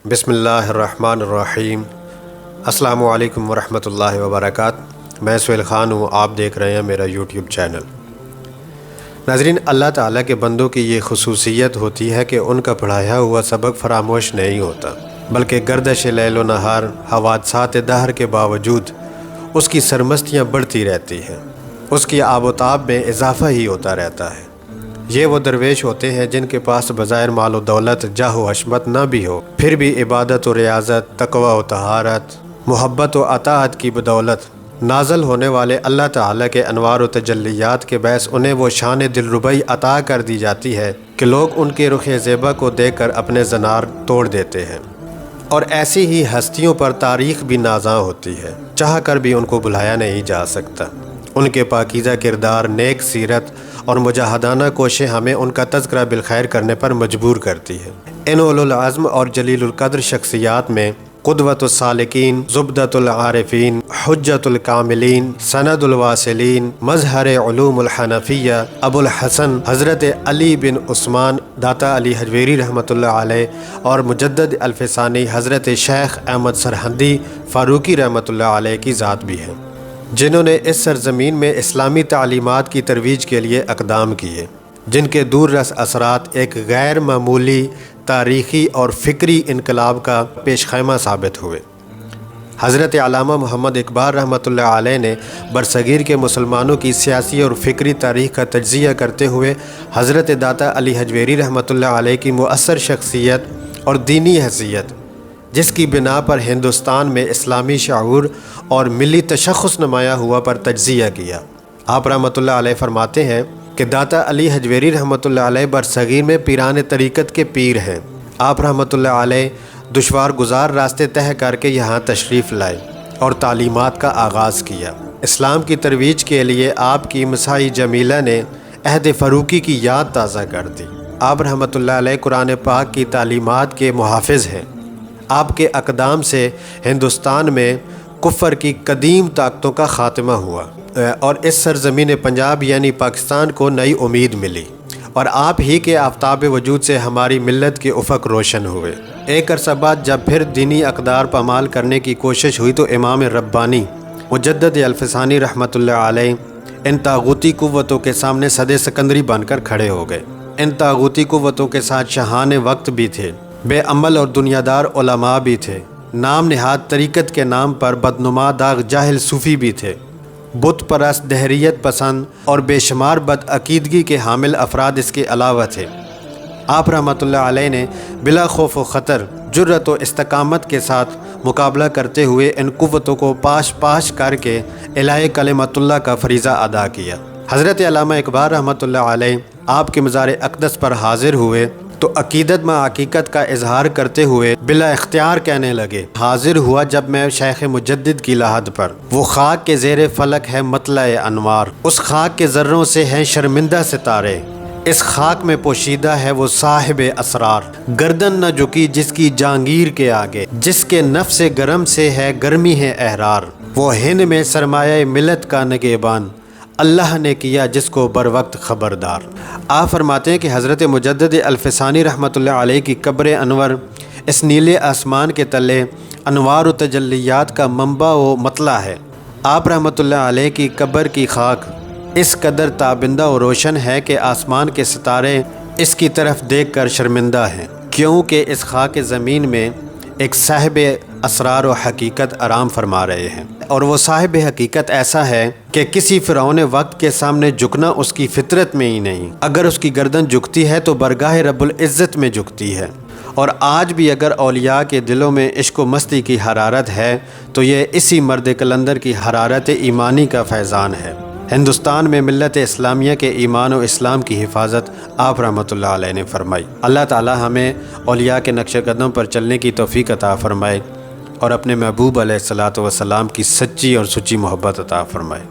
بسم اللہ الرحمن الرحیم۔ السلام علیکم ورحمۃ اللہ وبرکاتہ۔ میں سہیل خان ہوں، آپ دیکھ رہے ہیں میرا یوٹیوب چینل۔ ناظرین، اللہ تعالیٰ کے بندوں کی یہ خصوصیت ہوتی ہے کہ ان کا پڑھایا ہوا سبق فراموش نہیں ہوتا، بلکہ گردش لیل و نہار، حوادثات دہر کے باوجود اس کی سرمستیاں بڑھتی رہتی ہیں، اس کی آب و تاب میں اضافہ ہی ہوتا رہتا ہے۔ یہ وہ درویش ہوتے ہیں جن کے پاس بظاہر مال و دولت، جاہ و حشمت نہ بھی ہو، پھر بھی عبادت و ریاضت، تقوی و طہارت، محبت و اطاعت کی بدولت نازل ہونے والے اللہ تعالیٰ کے انوار و تجلیات کے باعث انہیں وہ شان دلربائی عطا کر دی جاتی ہے کہ لوگ ان کے رخ زیبا کو دیکھ کر اپنے زنار توڑ دیتے ہیں، اور ایسی ہی ہستیوں پر تاریخ بھی نازاں ہوتی ہے، چاہ کر بھی ان کو بلایا نہیں جا سکتا۔ ان کے پاکیزہ کردار، نیک سیرت اور مجاہدانہ کوششیں ہمیں ان کا تذکرہ بالخیر کرنے پر مجبور کرتی ہے۔ ان اولو العزم اور جلیل القدر شخصیات میں قدوۃ السالکین، زبدۃ العارفین، حجۃ الکاملین، سند الواصلین، مظہر علوم الحنفیہ ابو الحسن حضرت علی بن عثمان داتا علی حجویری رحمۃ اللہ علیہ اور مجدد الفسانی حضرت شیخ احمد سرہندی فاروقی رحمۃ اللہ علیہ کی ذات بھی ہے، جنہوں نے اس سرزمین میں اسلامی تعلیمات کی ترویج کے لیے اقدام کیے، جن کے دور رس اثرات ایک غیر معمولی تاریخی اور فکری انقلاب کا پیش خیمہ ثابت ہوئے۔ حضرت علامہ محمد اقبال رحمۃ اللہ علیہ نے برصغیر کے مسلمانوں کی سیاسی اور فکری تاریخ کا تجزیہ کرتے ہوئے حضرت داتا علی حجویری رحمۃ اللہ علیہ کی مؤثر شخصیت اور دینی حیثیت، جس کی بنا پر ہندوستان میں اسلامی شعور اور ملی تشخص نمایاں ہوا، پر تجزیہ کیا۔ آپ رحمۃ اللہ علیہ فرماتے ہیں کہ داتا علی حجویری رحمۃ اللہ علیہ برصغیر میں پیران طریقت کے پیر ہیں۔ آپ رحمۃ اللہ علیہ دشوار گزار راستے طے کر کے یہاں تشریف لائے اور تعلیمات کا آغاز کیا۔ اسلام کی ترویج کے لیے آپ کی مساعی جمیلہ نے عہد فاروقی کی یاد تازہ کر دی۔ آپ رحمۃ اللہ علیہ قرآن پاک کی تعلیمات کے محافظ ہیں۔ آپ کے اقدام سے ہندوستان میں کفر کی قدیم طاقتوں کا خاتمہ ہوا اور اس سرزمین پنجاب یعنی پاکستان کو نئی امید ملی، اور آپ ہی کے آفتاب وجود سے ہماری ملت کے افق روشن ہوئے۔ ایک عرصہ بعد جب پھر دینی اقدار پامال کرنے کی کوشش ہوئی تو امام ربانی مجدد الفسانی رحمۃ اللہ علیہ ان طاغوتی قوتوں کے سامنے صد سکندری بن کر کھڑے ہو گئے۔ ان طاغوتی قوتوں کے ساتھ شاہان وقت بھی تھے، بے عمل اور دنیا دار علماء بھی تھے، نام نہاد طریقت کے نام پر بدنما داغ جاہل صوفی بھی تھے، بت پرست، دہریت پسند اور بے شمار بد عقیدگی کے حامل افراد اس کے علاوہ تھے۔ آپ رحمۃ اللہ علیہ نے بلا خوف و خطر، جرأت و استقامت کے ساتھ مقابلہ کرتے ہوئے ان قوتوں کو پاش پاش کر کے الہی کلمت اللہ کا فریضہ ادا کیا۔ حضرت علامہ اقبال رحمۃ اللہ علیہ آپ کے مزار اقدس پر حاضر ہوئے تو عقیدت میں حقیقت کا اظہار کرتے ہوئے بلا اختیار کہنے لگے، حاضر ہوا جب میں شیخ مجدد کی لحد پر، وہ خاک کے زیر فلک ہے مطلع انوار، اس خاک کے ذروں سے ہیں شرمندہ ستارے، اس خاک میں پوشیدہ ہے وہ صاحب اسرار، گردن نہ جھکی جس کی جہانگیر کے آگے، جس کے نفس گرم سے ہے گرمی ہے احرار، وہ ہند میں سرمایہ ملت کا نگہبان، اللہ نے کیا جس کو بر وقت خبردار۔ آپ فرماتے ہیں کہ حضرت مجدد الفسانی رحمۃ اللہ علیہ کی قبر انور اس نیلے آسمان کے تلے انوار و تجلیات کا منبع و مطلع ہے۔ آپ رحمۃ اللہ علیہ کی قبر کی خاک اس قدر تابندہ و روشن ہے کہ آسمان کے ستارے اس کی طرف دیکھ کر شرمندہ ہیں، کیونکہ اس خاک زمین میں ایک صاحب اسرار و حقیقت آرام فرما رہے ہیں، اور وہ صاحب حقیقت ایسا ہے کہ کسی فرعون وقت کے سامنے جھکنا اس کی فطرت میں ہی نہیں، اگر اس کی گردن جھکتی ہے تو برگاہ رب العزت میں جھکتی ہے۔ اور آج بھی اگر اولیاء کے دلوں میں عشق و مستی کی حرارت ہے تو یہ اسی مرد کلندر کی حرارت ایمانی کا فیضان ہے۔ ہندوستان میں ملت اسلامیہ کے ایمان و اسلام کی حفاظت آپ رحمۃ اللہ علیہ نے فرمائی۔ اللہ تعالی ہمیں اولیاء کے نقش قدم پر چلنے کی توفیق عطا فرمائے اور اپنے محبوب علیہ الصلاۃ والسلام کی سچی اور سچی محبت عطا فرمائے۔